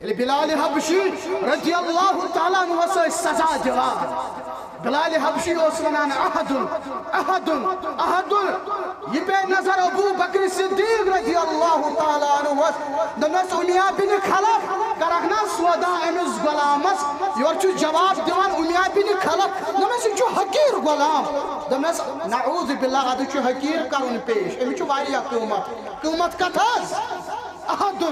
بلال حبشی رضی اللہ تعالیٰ عنہ سے سزا جواب بلال حبشی اسمنان احدن یہ بے نظر ابو بکر صدیق رضی اللہ تعالیٰ عنہ دمس امیہ بن خلف کرکنا سودا امس غلامس یور چو جواب دیوان امیہ بن خلف دمس چو حقیر غلام دمس نعوذ باللہ ادو چو حقیر کرن پیش امی چو واریا قومت کتاز احد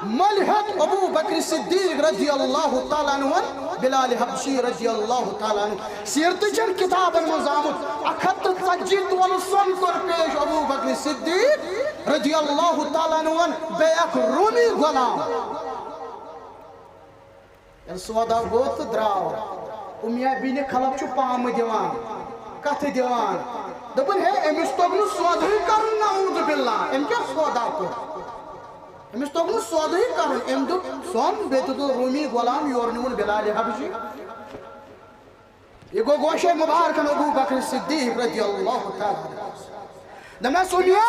ملحد ابو بکر صدیق رضی اللہ تعالیٰ عنہ بلال حبشی رضی اللہ تعالیٰ عنہ سیرت چن کتاب المزامت اکھت سجید والسن کر پیش ابو بکر صدیق رضی اللہ تعالیٰ عنہ بے ایک رومی غلام سودا گوت دراو امیہ بین خلف چو پام دیوان کت دیوان دبن ہے امس توگن سودائی کرن نعوذ باللہ ام کیا سودا کو امس توگن سودائی کرن ام دو سون بیت تو رومی غلام یورنون بلال حبشی یہ گو گوشے مبارکن ابو بکر صدیق رضی اللہ تعالیٰ دمس امیہ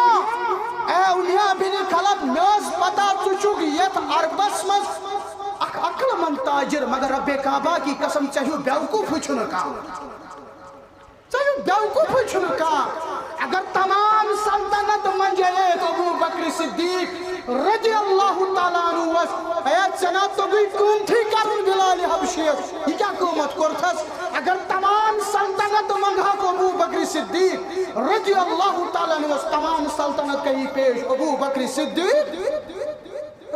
اے امیہ بن خلف میز پتا چچوک یت عربس مز عقل مند تاجر مگر رب کعبہ کی قسم چاہیو بیوقوف چھنکا چاہیو بیوقوف چھنکا اگر تمام سلطنت منجیت ابو بکر صدیق رضی اللہ تعالیٰ عنہ ایت سنات تو بھی کون تھی کرن بلال حبشیت یہ کیا قومت کرتس اگر تمام سلطنت منگا کو ابو بکر صدیق رضی اللہ تعالیٰ عنہ تمام سلطنت کہیں پیش ابو بکر صدیق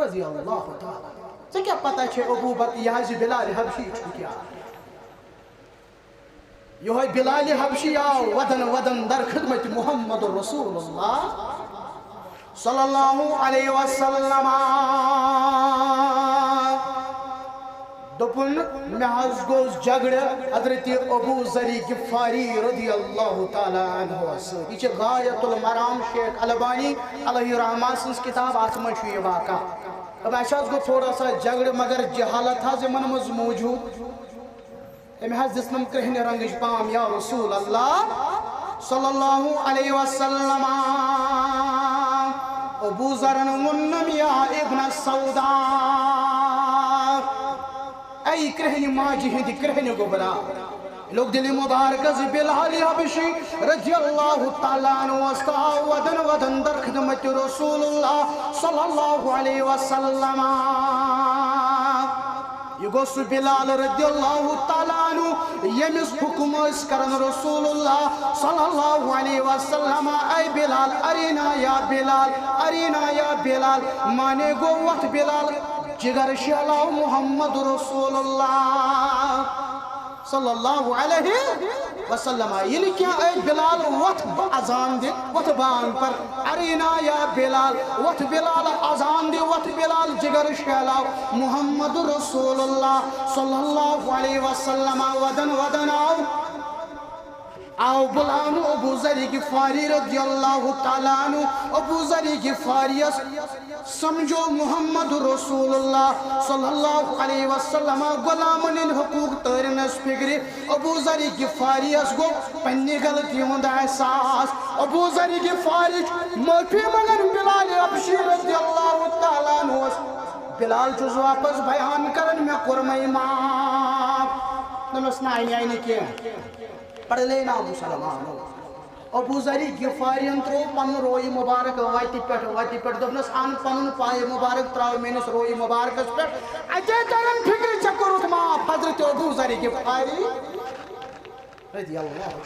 رضی اللہ تعالیٰ سے کیا پتا چھے ابو بکر یہاں سے بلال حبشی چھو یہ ہے بلال حبشی آو ودن در خدمت محمد رسول اللہ صلی اللہ علیہ وسلم دپن محض گوز جگڑ حضرت ابو ذر غفاری رضی اللہ تعالیٰ عنہ یہ چھے غایت المرام شیخ البانی علیہ رحمہ سنس کتاب آسمان چھو یہ واقع اب ایشاز کو تھوڑا سا جگڑ مگر جہالت ہاں زمن مز موجود امی حض دسنم کرہن رنگش پام یا رسول اللہ صلی اللہ علیہ وسلم ابو ذرن منم یا ابن السودا ای کرہن ماجی ہندی کرہن گبرا لوگ دلی مبارک از بلال حبشی رضی اللہ تعالیٰ عنہ وستا ودن در خدمت رسول اللہ صلی اللہ علیہ وسلم یہ گوست بلال رضی اللہ تعالیٰ عنہ یمس حکم اس کرن رسول اللہ صلی اللہ علیہ وسلم اے بلال ارینا یا بلال مانے گو وقت بلال جگر شعلا محمد رسول اللہ صلی اللہ علیہ وسلم یعنی کیا اے بلال وقت اذان دے وقت بان پر ارینا یا بلال وقت بلال اذان دے وقت بلال جگر شعلا محمد رسول اللہ صلی اللہ علیہ وسلم ودن آو بلانو ابو ذر غفاری رضی اللہ تعالیٰ عنہ ابو ذر غفاری سمجھو محمد رسول اللہ صلی اللہ علیہ وسلم غلامن حقوق ترنس فکر ابو ذر غفاری گو پنی غلطی ہند احساس ابو ذر غفاری معافی منگن بلال حبشی رضی اللہ تعالیٰ عنہ بلال چوز واپس بیان کرن میں قرمائی معاف نمسنا آئینی کیا پڑھ لینا مسلمانوں ابو ذر غفاری ترو پن روئی مبارک واتی پیٹ دبنس ان پن پائے مبارک تراو مینس روئی مبارک پیٹ اجے ترن فکر چکر ما حضرت ابو ذر غفاری رضی اللہ